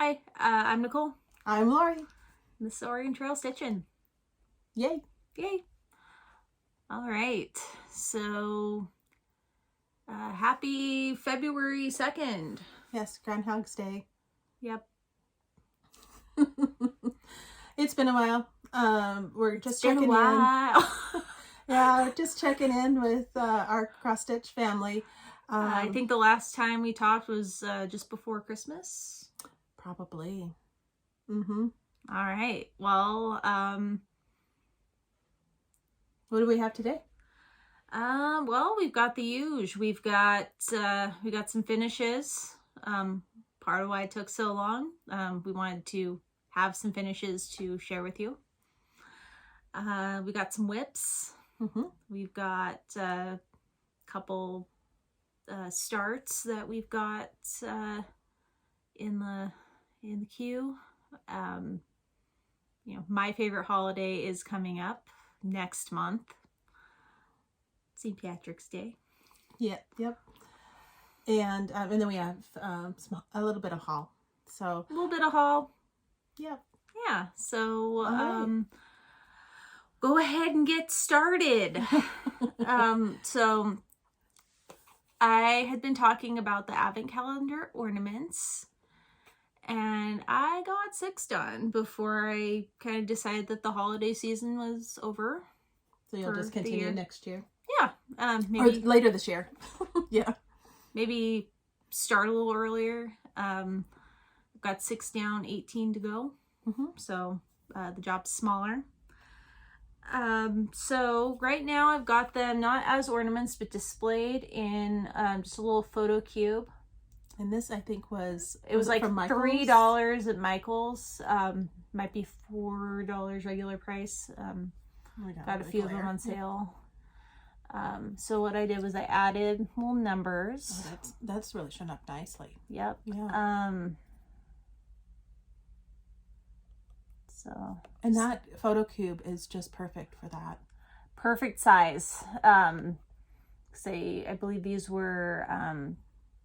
Hi, I'm Nicole. I'm Lori. This is Oregon Trail Stitching. Yay. Yay. All right. So, happy February 2nd. Yes, Groundhog's Day. Yep. It's been a while. We're just Been a checking in. while. Yeah, just checking in with our cross stitch family. I think the last time we talked was just before Christmas. Probably. Mm-hmm. All right. Well, What do we have today? well, we've got the usual. We got some finishes. Part of why it took so long. We wanted to have some finishes to share with you. We got some whips. Mm-hmm. We've got a couple starts that we've got in the queue. My favorite holiday is coming up next month. St. Patrick's Day. Yep. And then we have a little bit of haul. So A little bit of haul. Yep. Yeah. So right. Go ahead and get started. So I had been talking about the advent calendar ornaments, and I got 6 done before I kind of decided that the holiday season was over. So you'll just continue next year? Yeah. Maybe or later this year. Yeah. Maybe start a little earlier. I've got 6 down, 18 to go. Mm-hmm. So the job's smaller. So right now I've got them not as ornaments, but displayed in just a little photo cube. And this, I think, was like from Michael's? $3 at Michael's. Might be $4 regular price. Got a few of them on sale. So what I did was I added little numbers. Oh, that's really shown up nicely. Yep. Yeah. So. And that photo cube is just perfect for that. Perfect size. I believe these were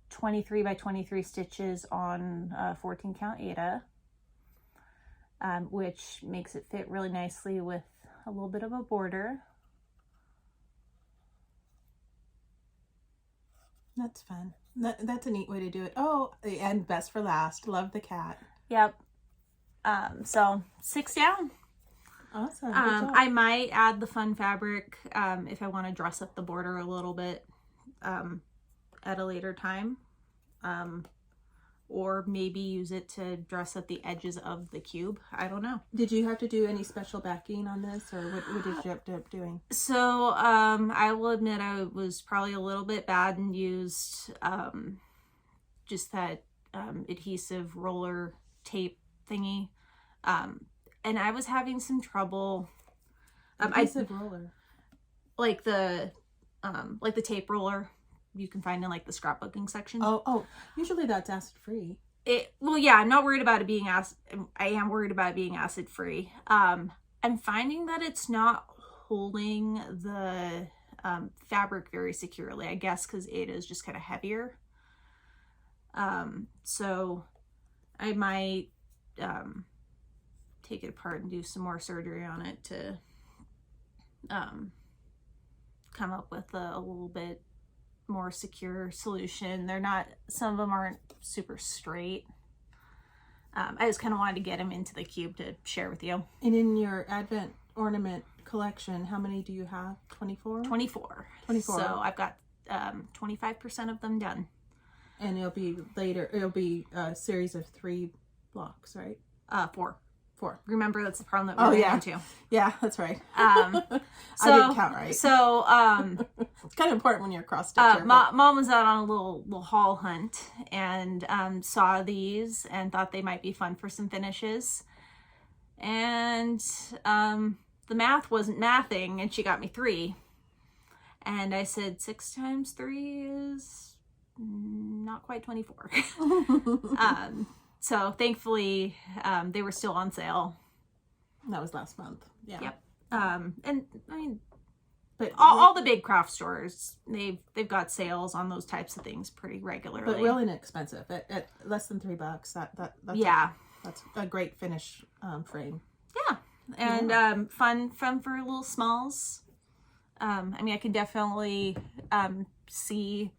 23 by 23 stitches on 14 count Aida, which makes it fit really nicely with a little bit of a border. That's fun. That's a neat way to do it. Oh, and best for last. Love the cat. Yep. So 6 down. Awesome. I might add the fun fabric if I want to dress up the border a little bit at a later time. Or maybe use it to dress up the edges of the cube. I don't know. Did you have to do any special backing on this, or what did you end up doing? So I will admit I was probably a little bit bad and used just that adhesive roller tape thingy. And I was having some trouble. Adhesive roller. Like the tape roller you can find in like the scrapbooking section. Oh, usually that's acid free. Well, yeah, I'm not worried about it being I am worried about it being acid free. I'm finding that it's not holding the fabric very securely, I guess, because Aida is just kind of heavier. So I might take it apart and do some more surgery on it to come up with a little bit more secure solution. Some of them aren't super straight. I just kind of wanted to get them into the cube to share with you. And in your Advent ornament collection, how many do you have? 24? 24. So I've got 25% of them done. And it'll be a series of 3 blocks, right? 4. 4. Remember, that's the problem that we ran into. Yeah, that's right. I didn't count right. So it's kind of important when you're a cross stitcher. Mom was out on a little haul hunt and saw these and thought they might be fun for some finishes. And the math wasn't mathing, and she got me 3. And I said 6 times 3 is not quite 24. So thankfully, they were still on sale. That was last month. Yeah. Yep. And I mean, But all the big craft stores, they've got sales on those types of things pretty regularly. But really inexpensive at less than $3. That's a great finish frame. Yeah, and fun for little smalls. I mean, I can definitely see,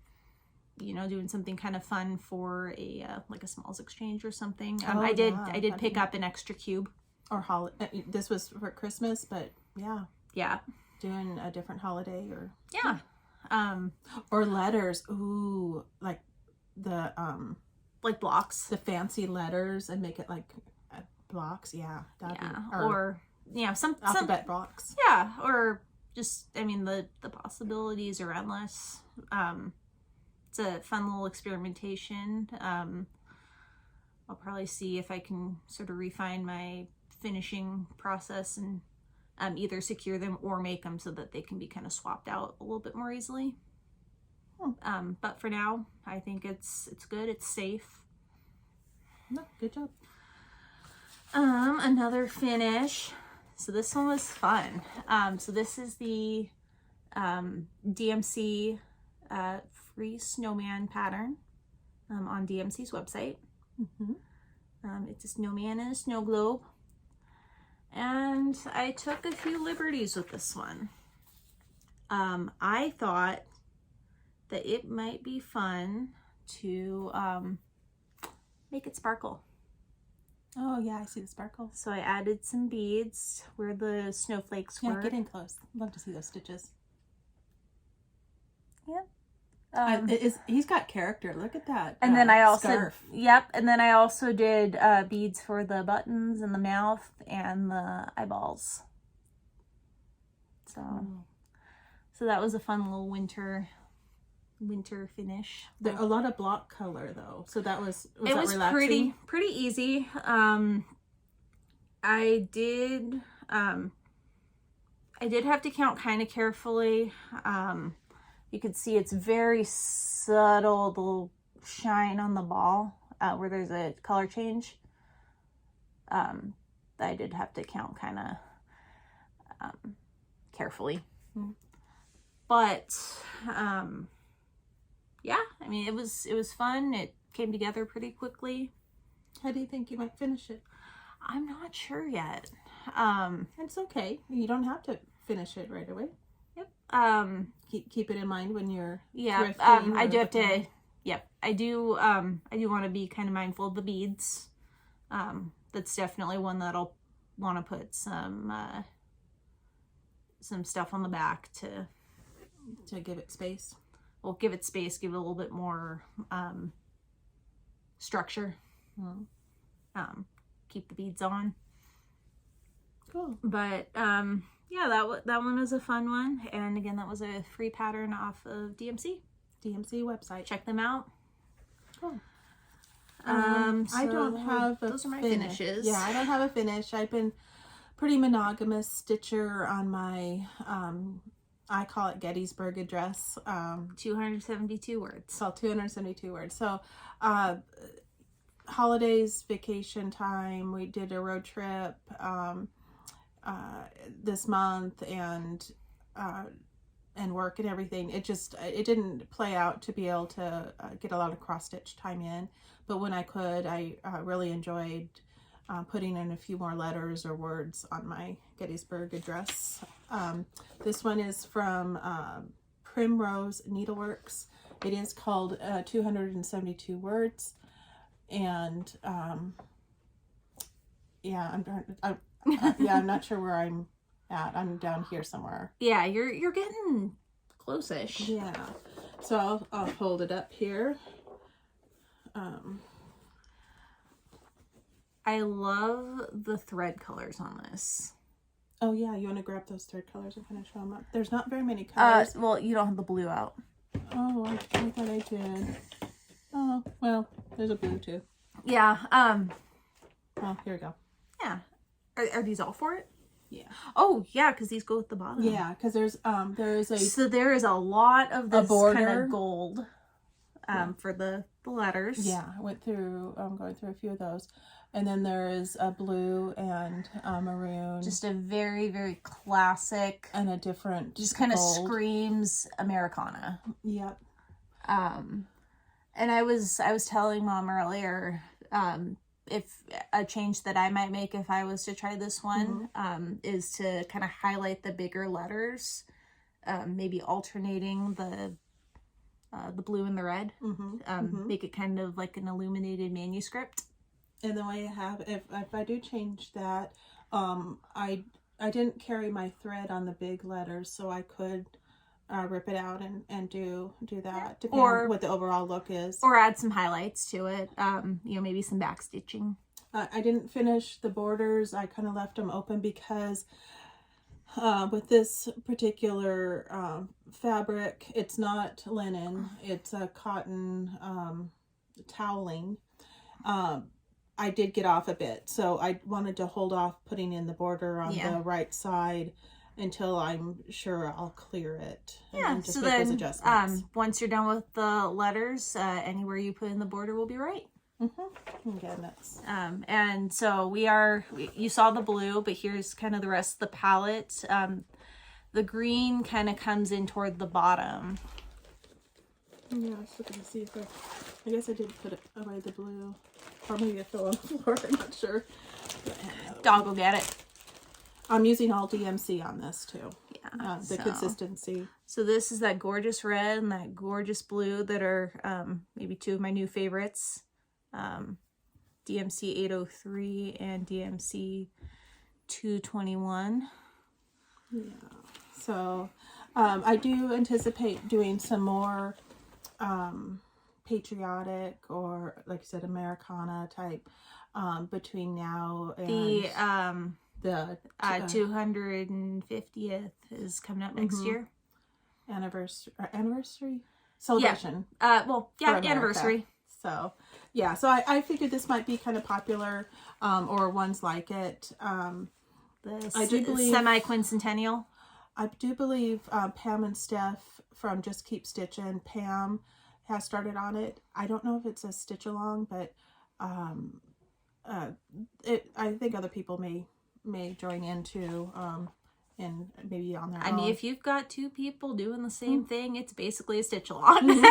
doing something kind of fun for a like a smalls exchange or something. I did pick up an extra cube. Or this was for Christmas, but yeah, doing a different holiday or or letters. Ooh, like the like blocks, the fancy letters, and make it like blocks. Or some alphabet blocks. Yeah, or just, I mean, the possibilities are endless. It's a fun little experimentation. I'll probably see if I can sort of refine my finishing process and either secure them or make them so that they can be kind of swapped out a little bit more easily. But for now, I think it's good. It's safe. No, good job. Another finish. So this one was fun. So this is the DMC free snowman pattern on DMC's website. It's a snowman and a snow globe. And I took a few liberties with this one. I thought that it might be fun to make it sparkle. Oh yeah, I see the sparkle. So I added some beads where the snowflakes were. Yeah, get in close. Love to see those stitches. Yeah. He's got character. Look at that. And then I also, scarf. and then I also did beads for the buttons and the mouth and the eyeballs. So that was a fun little winter finish. A lot of block color though, so that was relaxing? pretty easy. I did have to count kind of carefully. You could see it's very subtle, the little shine on the ball where there's a color change. I did have to count kind of carefully. But yeah, I mean, it was fun. It came together pretty quickly. How do you think you might finish it? I'm not sure yet. It's okay. You don't have to finish it right away. Yep. Keep it in mind when you're thrifting. I do have to. Yep. I do want to be kind of mindful of the beads. That's definitely one that I'll want to put some stuff on the back to give it space. Well, give it space, give it a little bit more structure. Keep the beads on. Cool. But yeah, that one was a fun one. And again, that was a free pattern off of DMC website. Check them out. Cool. So I don't have those are my finishes. Yeah, I don't have a finish. I've been pretty monogamous stitcher on my I call it Gettysburg Address. 272 words. It's all 272 words. So holidays, vacation time, we did a road trip this month, and work and everything. It didn't play out to be able to get a lot of cross stitch time in, but when I could, I really enjoyed putting in a few more letters or words on my Gettysburg Address. This one is from Primrose Needleworks. It is called 272 words, and yeah, I'm not sure where I'm at. I'm down here somewhere. Yeah, you're getting close-ish. Yeah, so I'll hold it up here. I love the thread colors on this. Oh yeah, you want to grab those thread colors and kind of show them up? There's not very many colors. Well, you don't have the blue out. Oh, I thought I did. Oh, well, there's a blue too. Yeah. Oh, here we go. Yeah. Are these all for it? Yeah. Oh, yeah, because these go at the bottom. Yeah, because there is a... So there is a lot of this kind of gold yeah. for the letters. Yeah, I'm going through a few of those. And then there is a blue and maroon. Just a very, very classic. And a different just kind of gold. screams Americana. Yep. And I was telling Mom earlier, if a change that I might make if I was to try this one, is to kind of highlight the bigger letters, maybe alternating the blue and the red, make it kind of like an illuminated manuscript. And the way I have, if I do change that, I didn't carry my thread on the big letters, so I could rip it out and do that, depending on what the overall look is. Or add some highlights to it, maybe some back stitching. I didn't finish the borders. I kind of left them open because with this particular fabric, it's not linen, it's a cotton toweling. I did get off a bit, so I wanted to hold off putting in the border on the right side until I'm sure I'll clear it. And just make those adjustments. Once you're done with the letters, anywhere you put in the border will be right. Again, that's and so you saw the blue, but here's kind of the rest of the palette. The green kind of comes in toward the bottom. Yeah, I was looking to see if I guess I did put away the blue. Or maybe it fell on the floor, I'm not sure. Dog will get it. I'm using all DMC on this too. Yeah. The consistency. So this is that gorgeous red and that gorgeous blue that are maybe two of my new favorites. DMC 803 and DMC 221. Yeah. So I do anticipate doing some more patriotic or, like you said, Americana type between now and the 250th is coming up next year. Anniversary celebration. Anniversary. So yeah, so I figured this might be kind of popular, or ones like it. I do believe semi-quincentennial. I do believe Pam and Steph from Just Keep Stitching, Pam has started on it. I don't know if it's a stitch along, but I think other people may join in too, and maybe on their own. I mean, if you've got two people doing the same thing, it's basically a stitch along.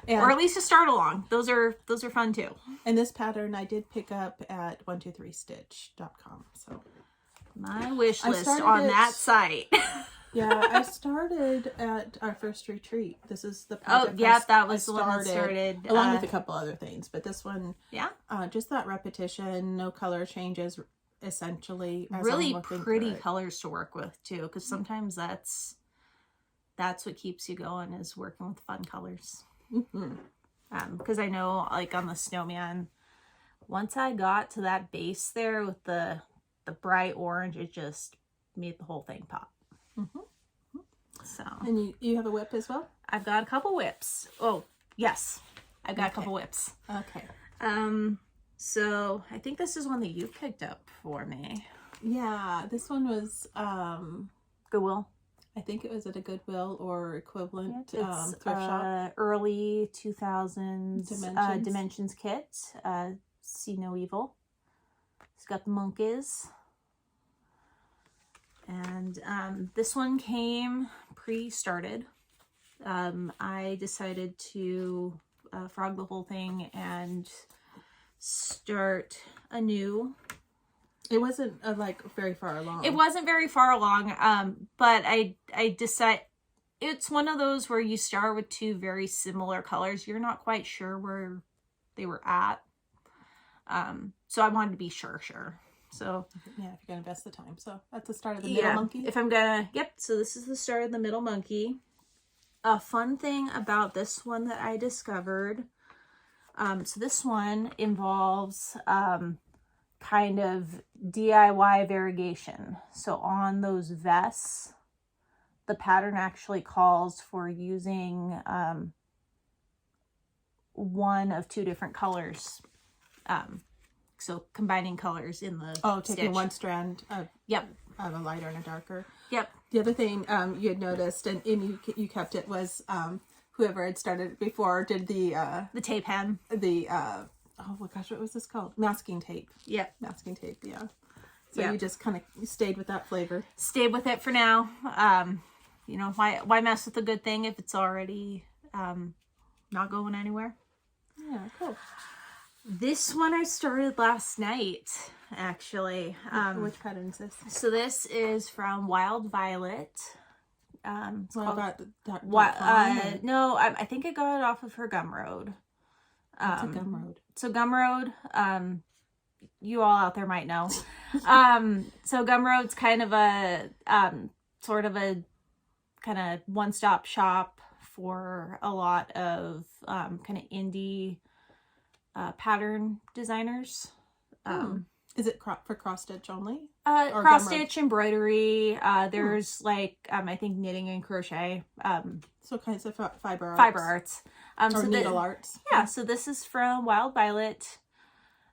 Or at least a start along. Those are fun too. And this pattern I did pick up at 123stitch.com. So my wish list on that site. Yeah, I started at our first retreat. This is the project. That was the one that started. Along with a couple other things, but this one, yeah, just that repetition, no color changes, essentially. Really pretty colors to work with too, because sometimes that's what keeps you going, is working with fun colors. Because I know, like on the snowman, once I got to that base there with the bright orange, it just made the whole thing pop. So, and you have a whip as well? I've got a couple whips. Oh yes, I've got a couple whips. Okay. So I think this is one that you picked up for me. Yeah, this one was Goodwill. I think it was at a Goodwill or equivalent It's thrift shop. Early 2000s Dimensions kit. See No Evil. It's got the monkeys. And this one came pre-started. I decided to frog the whole thing and start anew. It wasn't very far along. It wasn't very far along, but I decided it's one of those where you start with two very similar colors. You're not quite sure where they were at. So I wanted to be sure. So yeah, if you're gonna invest the time. So that's the start of the middle monkey. If I'm gonna, so this is the start of the middle monkey. A fun thing about this one that I discovered, so this one involves kind of DIY variegation. So on those vests, the pattern actually calls for using one of two different colors. So combining colors in the taking stitch. one strand of a lighter and a darker. Yep. The other thing you had noticed, and you kept it, was whoever had started before did the tape hem, the oh my gosh, what was this called? Masking tape. Yep. Masking tape, yeah. So Yep. you just kind of stayed with that flavor. Stayed with it for now. You know, why mess with a good thing if it's already not going anywhere? Yeah, cool. This one I started last night, actually. Which pattern is this? So this is from Wild Violet. It's Well, called no, I think I got it off of her Gumroad. it's a Gumroad. So Gumroad, you all out there might know. So Gumroad's kind of a sort of a kind of one-stop shop for a lot of kind of indie pattern designers. Is it for cross stitch only? Cross stitch, embroidery. There's like I think knitting and crochet. So kinds of fiber arts. Fiber arts. Or needle arts. Yeah. So this is from Wild Violet.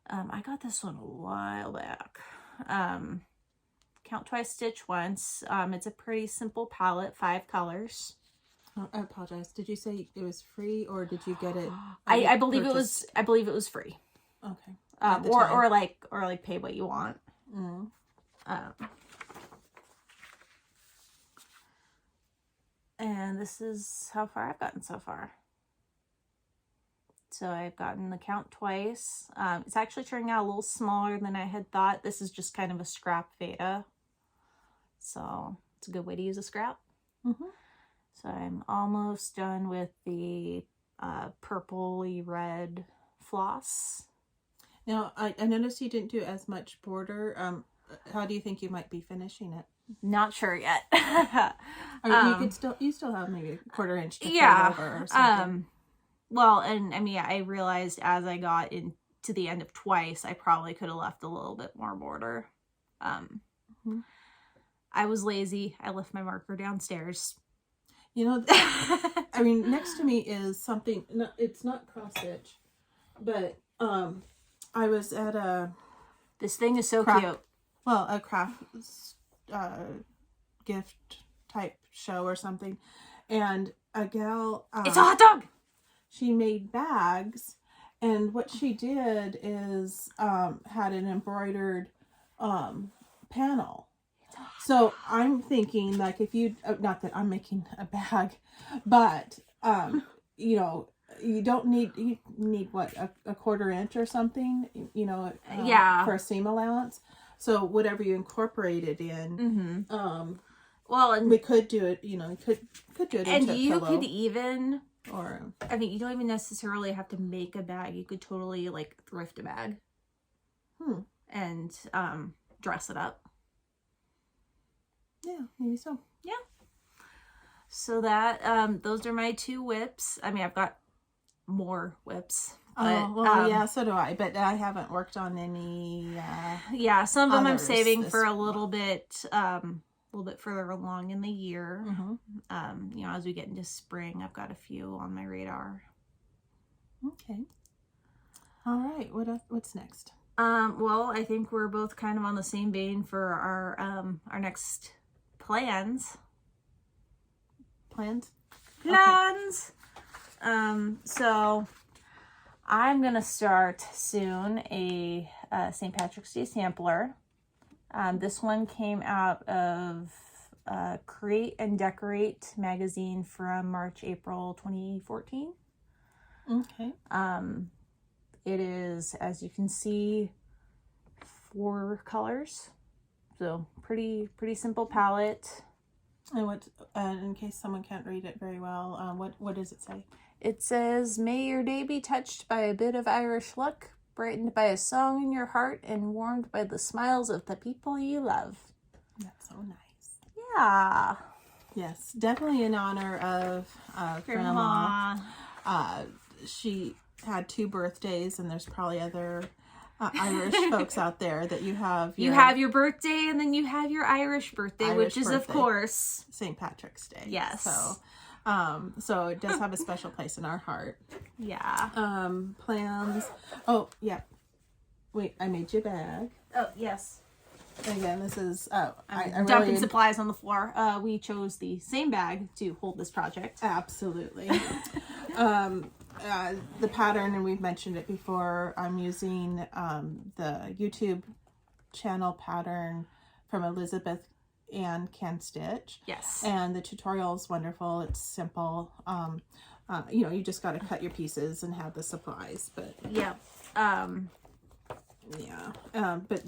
I got this one a while back. Count twice, stitch once. It's a pretty simple palette, 5 colors. Oh, I apologize. Did you say it was free, or did you get it? I believe it was. I believe it was free. Okay. Or like pay what you want. And this is how far I've gotten so far. So I've gotten the count twice. It's actually turning out a little smaller than I had thought. This is just kind of a scrap Veda. So it's a good way to use a scrap. So I'm almost done with the purpley red floss. Now, I noticed you didn't do as much border. How do you think you might be finishing it? Not sure yet. You still have maybe a 1/4 inch to yeah. fold over or something. Well, and I mean, I realized as I got into the end of twice, I probably could have left a little bit more border. I was lazy. I left my marker downstairs. You know, I mean, next to me is something. No, it's not cross stitch, but I was at a. This thing is so craft, cute. Well, a craft gift type show or something, and a gal. It's a hot dog. She made bags, and what she did is had an embroidered panel. So I'm thinking, like, if you, not that I'm making a bag, but you know, you need what, a 1/4 inch or something, you know, for a seam allowance. So whatever you incorporated in, well, and we could do it, you know, could do it. And into you a pillow. could even, Or I mean, you don't even necessarily have to make a bag. You could totally like thrift a bag. And dress it up. Yeah, maybe so. Yeah. So that those are my 2 whips. I mean, I've got more whips. But, yeah, so do I. But I haven't worked on any. Yeah, some of them I'm others saving this for a little bit further along in the year. You know, as we get into spring, I've got a few on my radar. Okay. All right. What's next? Well, I think we're both kind of on the same vein for our next plans. Plans? Plans. Okay. So I'm gonna start soon a St. Patrick's Day sampler. This one came out of Create and Decorate magazine from March-April 2014. Okay. It is, as you can see, 4 colors. So pretty simple palette. And what, in case someone can't read it very well, what does it say? It says, "May your day be touched by a bit of Irish luck, brightened by a song in your heart, and warmed by the smiles of the people you love." That's so nice. Yeah. Yes, definitely in honor of Grandma. She had 2 birthdays, and there's probably other Irish folks out there that you have. You have your birthday, and then you have your Irish birthday, which is, of course, St. Patrick's Day. Yes. So it does have a special place in our heart. Yeah. Plans. Oh, yeah. Wait, I made you a bag. Oh, yes. Again, this is I'm dumping supplies on the floor. We chose the same bag to hold this project. Absolutely. The pattern, and we've mentioned it before, I'm using the YouTube channel pattern from Elizabeth Ann Can Stitch. Yes. And the tutorial is wonderful. It's simple. You know, you just got to cut your pieces and have the supplies. But yeah. But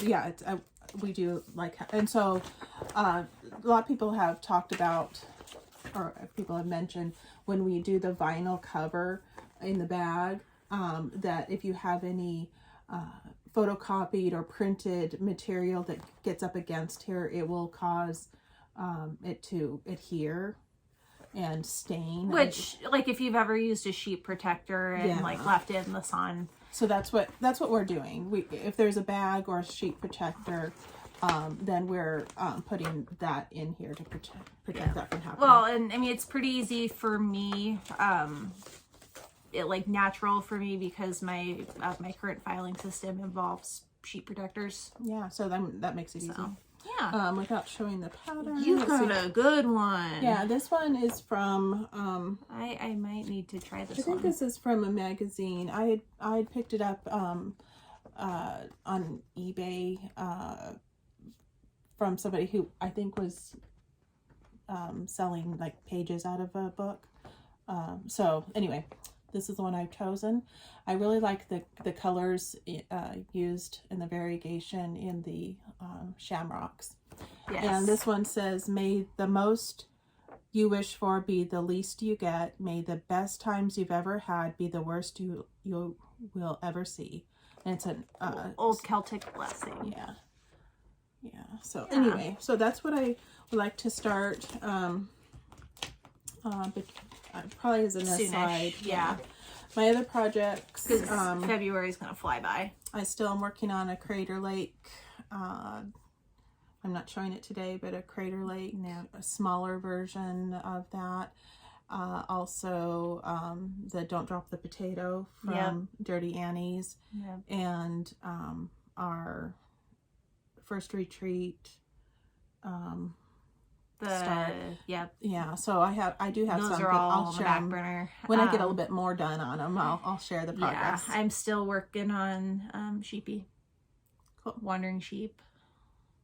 yeah, it's, we do like, and so a lot of people have talked about, or people have mentioned, when we do the vinyl cover in the bag, that if you have any photocopied or printed material that gets up against here, it will cause it to adhere and stain. Which, like, if you've ever used a sheet protector and like left it in the sun. So that's what we're doing. If there's a bag or a sheet protector, then we're putting that in here to protect that from happening. Well, and I mean, it's pretty easy for me, natural for me, because my current filing system involves sheet protectors. Yeah, so then that makes it easy. Yeah. Without showing the pattern. You've got a good one. Yeah, this one is from I might need to try this one. I think this is from a magazine. I had picked it up on eBay from somebody who I think was selling like pages out of a book. So anyway, this is the one I've chosen. I really like the colors used in the variegation in the shamrocks. Yes. And this one says, "May the most you wish for be the least you get. May the best times you've ever had be the worst you will ever see." And it's an old Celtic blessing. Yeah. So anyway, so that's what I would like to start. But probably as an aside. Yeah. My other projects. Because February is gonna fly by. I still am working on a Crater Lake. I'm not showing it today, but a Crater Lake, a smaller version of that. Also, the Don't Drop the Potato from Dirty Annie's, and our first retreat. Start. Yeah. So I do have those some. Are all I'll on share the back burner. When I get a little bit more done on them. I'll share the progress. Yeah, I'm still working on Sheepy. Cool. Wandering Sheep,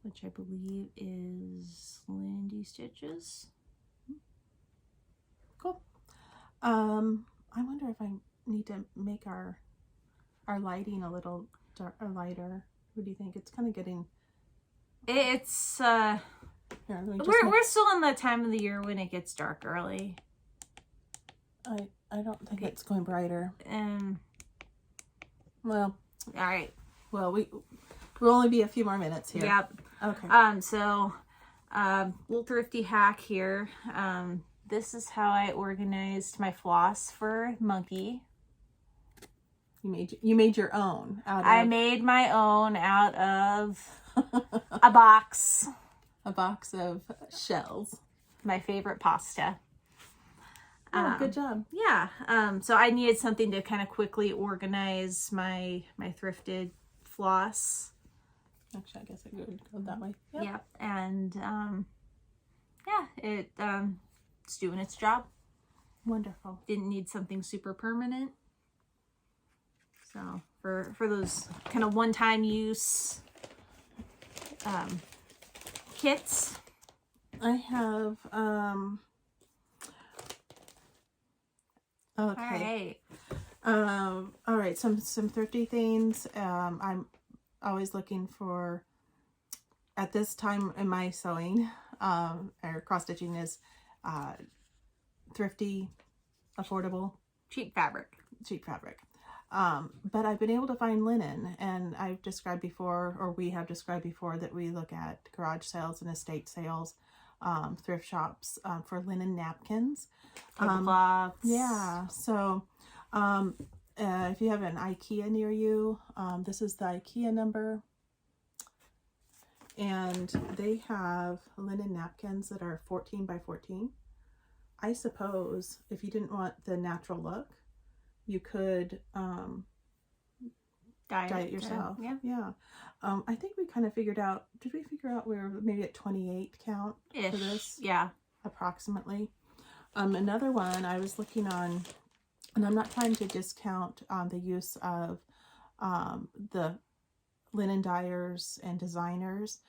which I believe is Lindy Stitches. Cool. I wonder if I need to make our lighting a little lighter. What do you think? It's kind of getting. It's Here, we're still in the time of the year when it gets dark early. I don't think it's going brighter. Well. All right. Well, we'll only be a few more minutes here. Yep. Okay. So, little thrifty hack here. This is how I organized my floss for Monkey. You made your own out of. I made my own out of a box. A box of shells. My favorite pasta. Oh, good job. Yeah. So I needed something to kind of quickly organize my thrifted floss. Actually, I guess I could go that way. Yep. And it's doing its job. Wonderful. Didn't need something super permanent. So for those kind of one-time use kits, I have okay. All right, some thrifty things. I'm always looking for, at this time in my sewing or cross stitching, is thrifty, affordable, cheap fabric. But I've been able to find linen, and I've described before, or we have described before, that we look at garage sales and estate sales, thrift shops for linen napkins, tablecloths. Yeah. So if you have an IKEA near you, this is the IKEA number, and they have linen napkins that are 14 by 14. I suppose if you didn't want the natural look, you could dye it yourself. Yeah. Yeah. I think we kind of figured out, did we figure out we're maybe at 28 count for this? Yeah. Approximately. Another one I was looking on, and I'm not trying to discount the use of the linen dyers and designers.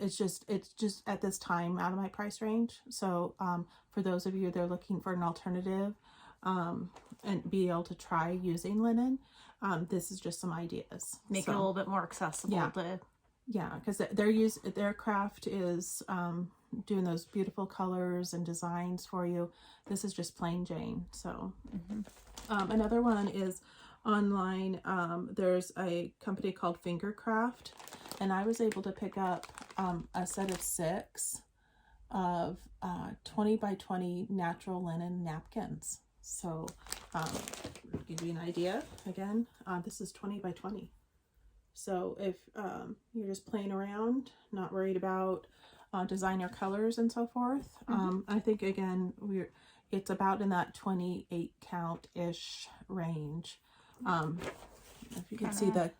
It's just at this time out of my price range. So for those of you that are looking for an alternative and be able to try using linen, this is just some ideas. Make it a little bit more accessible to... Yeah, because their craft is doing those beautiful colors and designs for you. This is just plain Jane. So another one is online. There's a company called Fingercraft, and I was able to pick up a set of 6 of 20 by 20 natural linen napkins. So give you an idea again, this is 20 by 20. So if you're just playing around, not worried about designer colors and so forth, I think again it's about in that 28 count ish range. If you can see the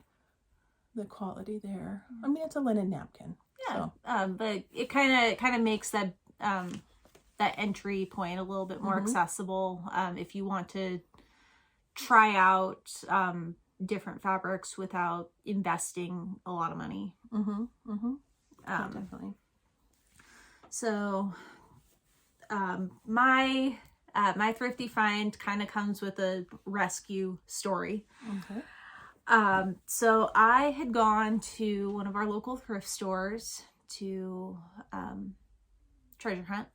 quality there. I mean, it's a linen napkin. Yeah, so. But it kind of makes that that entry point a little bit more accessible if you want to try out different fabrics without investing a lot of money. Definitely. So my thrifty find kind of comes with a rescue story. Okay. So I had gone to one of our local thrift stores to treasure hunt,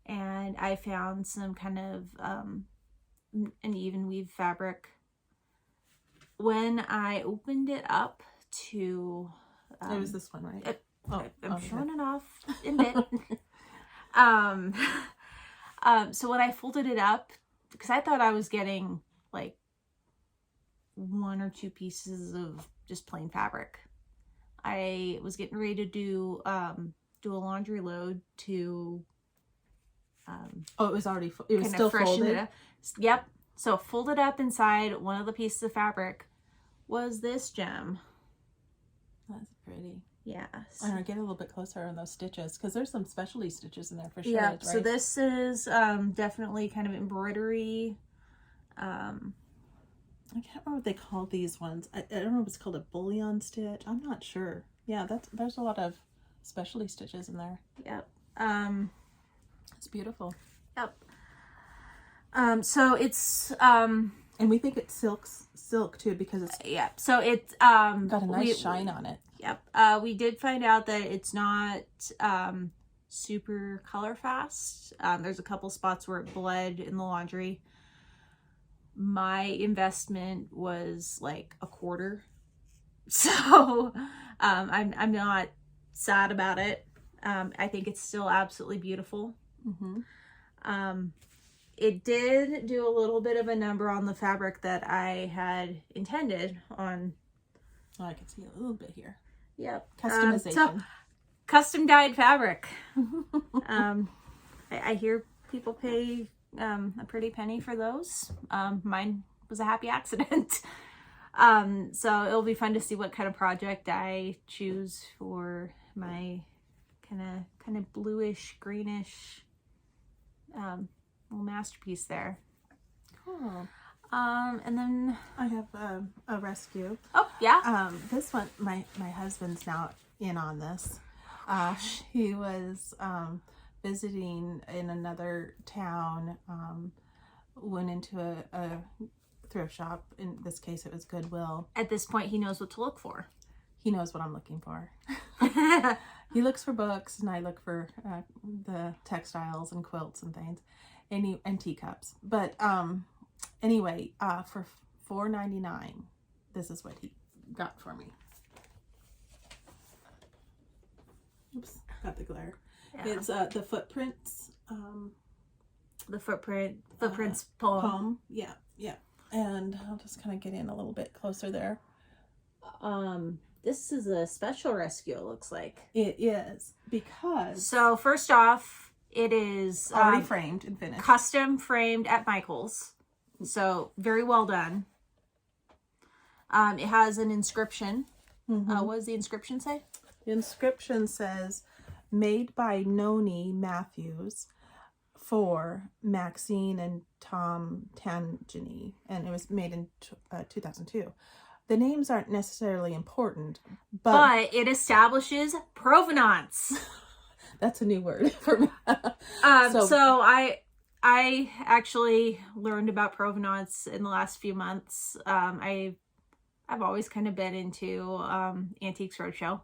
and I found some kind of an even weave fabric. When I opened it up to... it was this one, right? I'm showing it off in a bit. So when I folded it up, because I thought I was getting like 1 or 2 pieces of just plain fabric. I was getting ready to do a laundry load to... it was already, it was still folded? Yep. So folded up inside one of the pieces of fabric was this gem. That's pretty. Yes. I don't know, get a little bit closer on those stitches, because there's some specialty stitches in there for sure. Yeah, right? So this is definitely kind of embroidery. I can't remember what they call these ones. I don't know if it's called a bullion stitch. I'm not sure. Yeah, there's a lot of specialty stitches in there. Yep. It's beautiful. Yep. So it's and we think it's silk too, because it's so it's got a nice shine on it. Yep. We did find out that it's not super color fast. There's a couple spots where it bled in the laundry. My investment was like $0.25, so I'm not sad about it. I think it's still absolutely beautiful. It did do a little bit of a number on the fabric that I had intended on. Oh, I can see a little bit here. Yep. Customization. So, custom dyed fabric. I hear people pay a pretty penny for those. Mine was a happy accident. So it'll be fun to see what kind of project I choose for my kind of bluish, greenish little masterpiece there. Cool. And then I have a rescue. Oh yeah. This one, my husband's now in on this. He was visiting in another town. Went into a thrift shop. In this case, it was Goodwill. At this point, he knows what to look for. He knows what I'm looking for. He looks for books, and I look for the textiles and quilts and things, and teacups. But anyway, for $4.99, this is what he got for me. Oops, got the glare. Yeah. It's the footprints. The footprints poem. Yeah. And I'll just kind of get in a little bit closer there. This is a special rescue, it looks like. It is, because... So, first off, it is... already framed and finished. Custom framed at Michael's. So, very well done. It has an inscription. Mm-hmm. What does the inscription say? The inscription says, "Made by Noni Matthews for Maxine and Tom Tangeny," and it was made in 2002. The names aren't necessarily important, but it establishes provenance. That's a new word for me. So I actually learned about provenance in the last few months. I've always kind of been into Antiques Roadshow.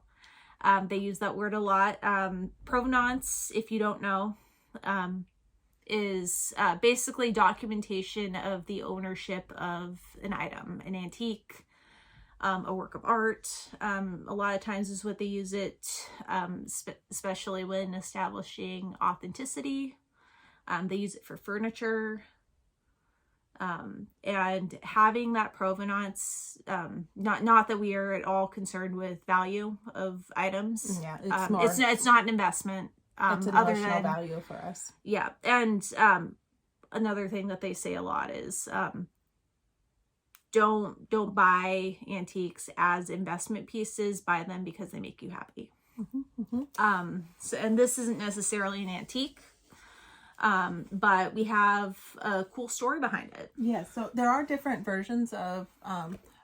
They use that word a lot. Provenance, if you don't know, is basically documentation of the ownership of an item, an antique, a work of art. A lot of times is what they use it, especially when establishing authenticity. They use it for furniture. And having that provenance, not that we are at all concerned with value of items. Yeah, it's not an investment. It's an emotional value for us. Yeah, and another thing that they say a lot is don't buy antiques as investment pieces. Buy them because they make you happy. Mm-hmm, mm-hmm. So, and this isn't necessarily an antique. But we have a cool story behind it. Yeah, so there are different versions of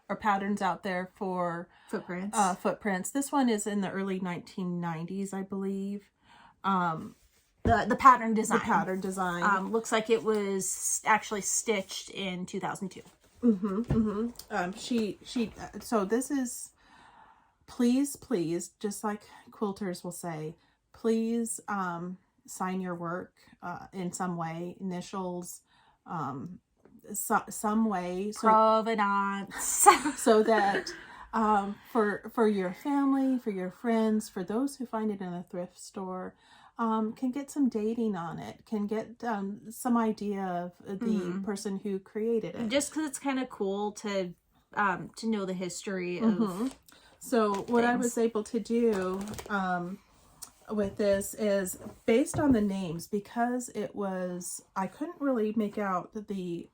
or patterns out there for footprints. This one is in the early 1990s, I believe. The pattern design. The pattern design. Looks like it was actually stitched in 2002. Mm-hmm. Mm-hmm. She. So this is, please, just like quilters will say, please sign your work in some way, initials, some way, provenance, so that for your family, for your friends, for those who find it in a thrift store, can get some dating on it, can get some idea of the person who created it. Just because it's kind of cool to know the history of. So what I was able to do with this is based on the names, because it was, I couldn't really make out the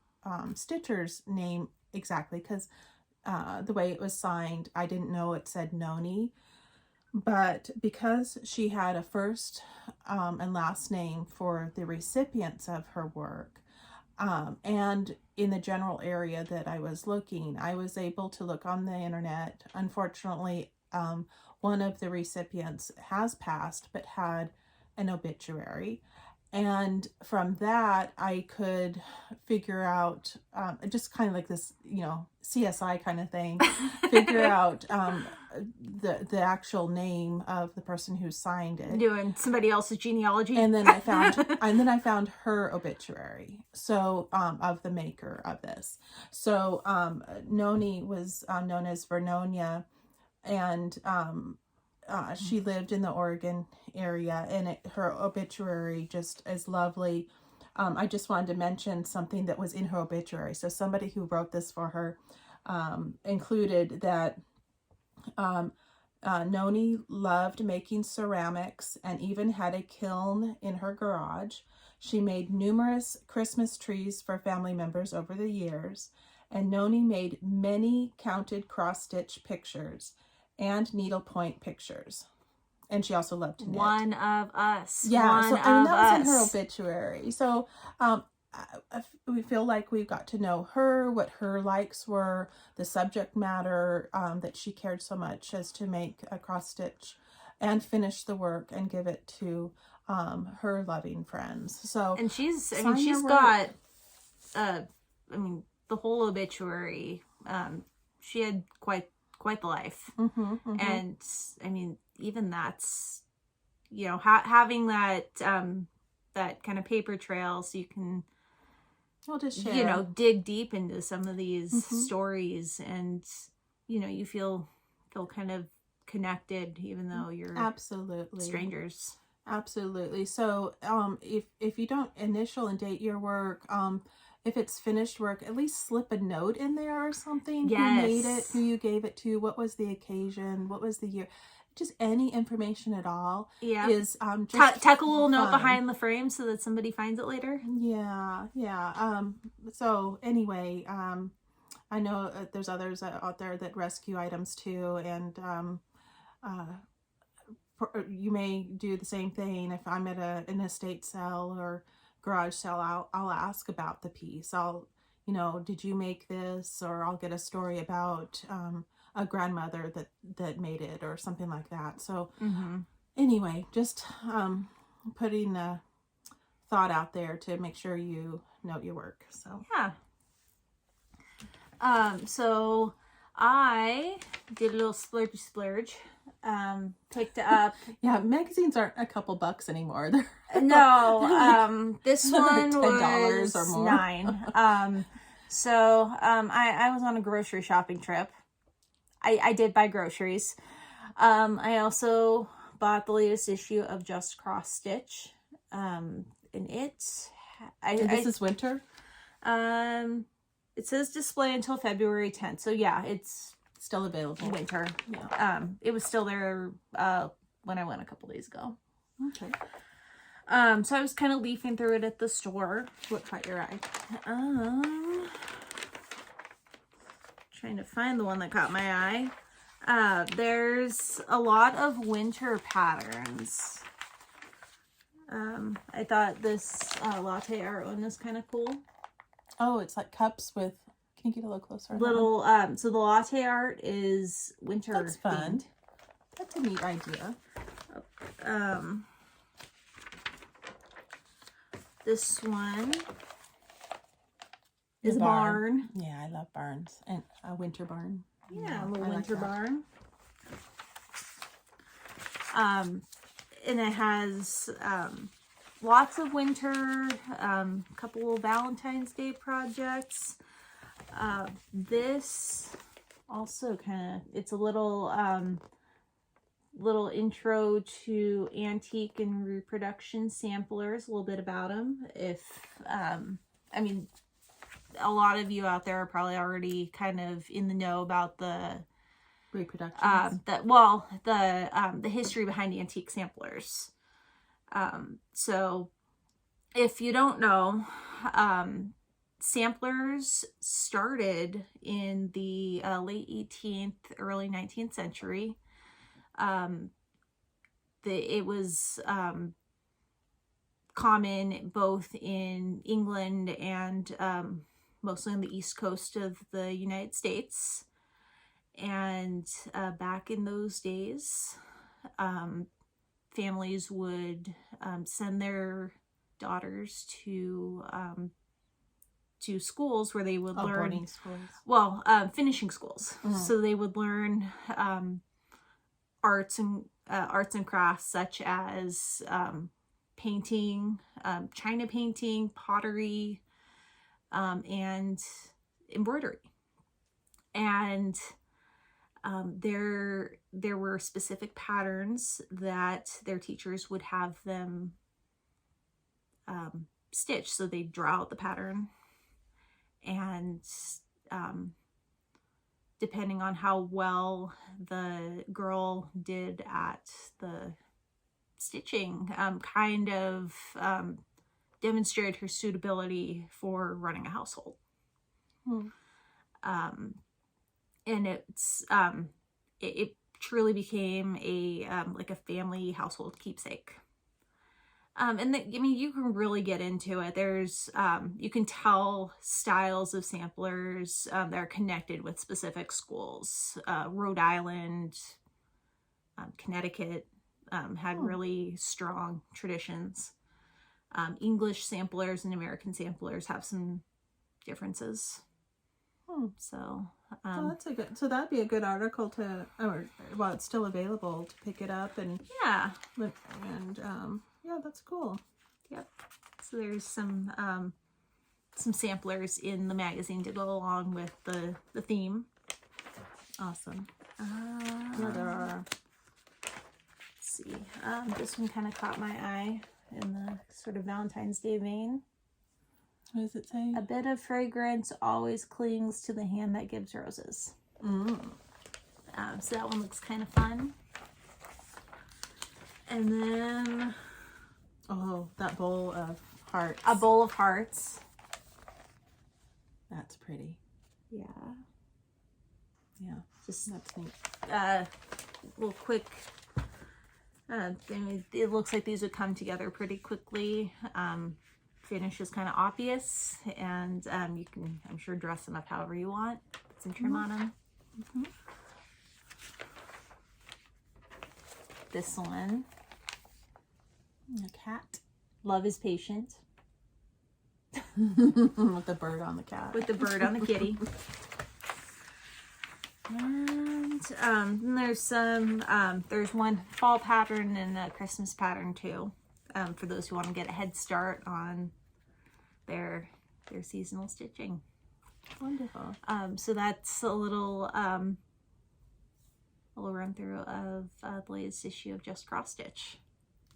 stitcher's name exactly, because the way it was signed, I didn't know it said Noni. But because she had a first and last name for the recipients of her work, and in the general area that I was looking, I was able to look on the internet. Unfortunately, one of the recipients has passed, but had an obituary. And from that, I could figure out, just kind of like this, CSI kind of thing, figure out the actual name of the person who signed it. Doing somebody else's genealogy. And then I found her obituary. So, of the maker of this. So, Noni was known as Vernonia, and she lived in the Oregon area, and her obituary just is lovely. I just wanted to mention something that was in her obituary. So somebody who wrote this for her included that Noni loved making ceramics and even had a kiln in her garage. She made numerous Christmas trees for family members over the years, and Noni made many counted cross-stitch pictures and needlepoint pictures. And she also loved to knit. One of us. Yeah, so that was in her obituary. So we feel like we got to know her, what her likes were, the subject matter, that she cared so much as to make a cross stitch and finish the work and give it to her loving friends. So, and she's got the whole obituary. She had quite the life. And even that's, having that that kind of paper trail, so you can just share. Dig deep into some of these stories, and you feel kind of connected, even though you're absolutely strangers. Absolutely. So if you don't initial and date your work, if it's finished work, at least slip a note in there or something. Yes. Who made it, who you gave it to, what was the occasion, what was the year. Just any information at all. Yeah. Is just tuck a little note behind the frame so that somebody finds it later. Yeah. So anyway, I know there's others out there that rescue items too, and you may do the same thing. If I'm at an estate sale or garage sale, I'll ask about the piece. I'll, did you make this? Or I'll get a story about a grandmother that made it or something like that. So anyway, just putting a thought out there to make sure you know your work. So yeah. So I did a little splurge. Picked up. Yeah, magazines aren't a couple bucks anymore. No, this one $10 was or more. $9. So I was on a grocery shopping trip. I did buy groceries. I also bought the latest issue of Just Cross Stitch. And this is winter? It says display until February 10th. So yeah, it's still available. Winter. Yeah. It was still there when I went a couple days ago. Okay. So I was kind of leafing through it at the store. What caught your eye? Trying to find the one that caught my eye. There's a lot of winter patterns. I thought this latte art one was kind of cool. Oh, it's like cups with, can you get a little closer? Little, so the latte art is winter That's fun. themed. That's a neat idea. This one is a barn. Yeah, I love barns. And a winter barn. Yeah, a little winter like barn. And it has lots of winter, couple of Valentine's Day projects. This also kind of, it's a little intro to antique and reproduction samplers, a little bit about them. I mean, a lot of you out there are probably already kind of in the know about the reproductions. The history behind antique samplers. So if you don't know, samplers started in the late 18th, early 19th century. It was common both in England and mostly on the East Coast of the United States. And back in those days, families would send their daughters to schools where they would learn boarding schools. Finishing schools. So they would learn arts and crafts such as painting, china painting, pottery, and embroidery. And there were specific patterns that their teachers would have them stitch. So they'd draw out the pattern, and depending on how well the girl did at the stitching, kind of demonstrated her suitability for running a household. And it truly became a like a family household keepsake. You can really get into it. There's you can tell styles of samplers that are connected with specific schools. Rhode Island, Connecticut had really strong traditions. English samplers and American samplers have some differences. So that's that'd be a good article to, it's still available to pick it up and yeah, that's cool. Yep. So there's some samplers in the magazine to go along with the theme. Awesome. There are. Let's see. This one kind of caught my eye in the sort of Valentine's Day vein. What does it say? A bit of fragrance always clings to the hand that gives roses. So that one looks kind of fun. And then... oh, that bowl of hearts. A bowl of hearts. That's pretty. Yeah. Yeah, Just that's neat. little quick thing. It looks like these would come together pretty quickly. Finish is kind of obvious, and you can, I'm sure, dress them up however you want. Put some trim on them. This one, A cat Love is Patient, with the bird on the cat. with the bird on the kitty. And there's some, there's one fall pattern and a Christmas pattern too, for those who want to get a head start on their seasonal stitching. Wonderful. So that's a little run through of the latest issue of Just Cross Stitch.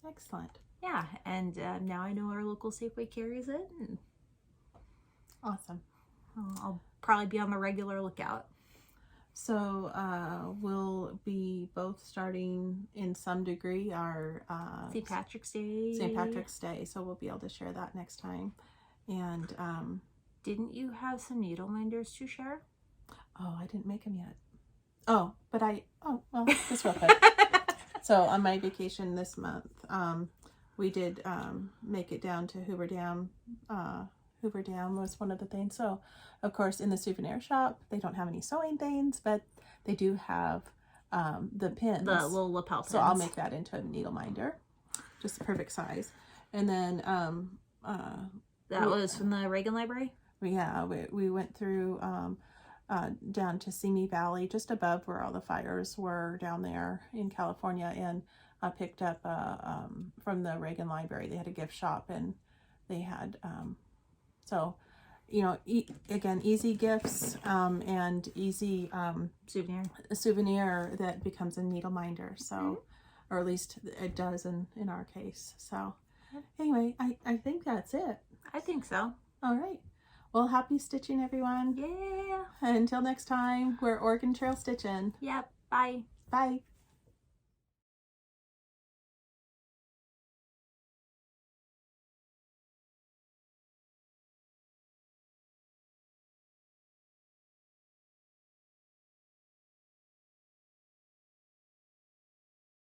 Excellent. Yeah, and now I know our local Safeway carries it, and Awesome. I'll probably be on the regular lookout. So we'll be both starting in some degree our St. Patrick's Day. St. Patrick's Day, so we'll be able to share that next time. And Didn't you have some needle minders to share? oh, I didn't make them yet. Oh, but well, just real quick. So on my vacation this month, we did make it down to Hoover Dam. Hoover Dam was one of the things. So, of course, in the souvenir shop, they don't have any sewing things, but they do have the pins. The little lapel pins. So I'll make that into a needle minder, just the perfect size. And then that was from the Reagan Library? yeah, we went through down to Simi Valley, just above where all the fires were down there in California, and picked up from the Reagan Library. They had a gift shop, and they had so, you know, again, easy gifts and easy souvenir that becomes a needle minder. So, or at least it does in our case. So, anyway, I think that's it. I think so. All right. Well, happy stitching, everyone. Yeah. Until next time, we're Oregon Trail stitching. Yep. Bye. Bye.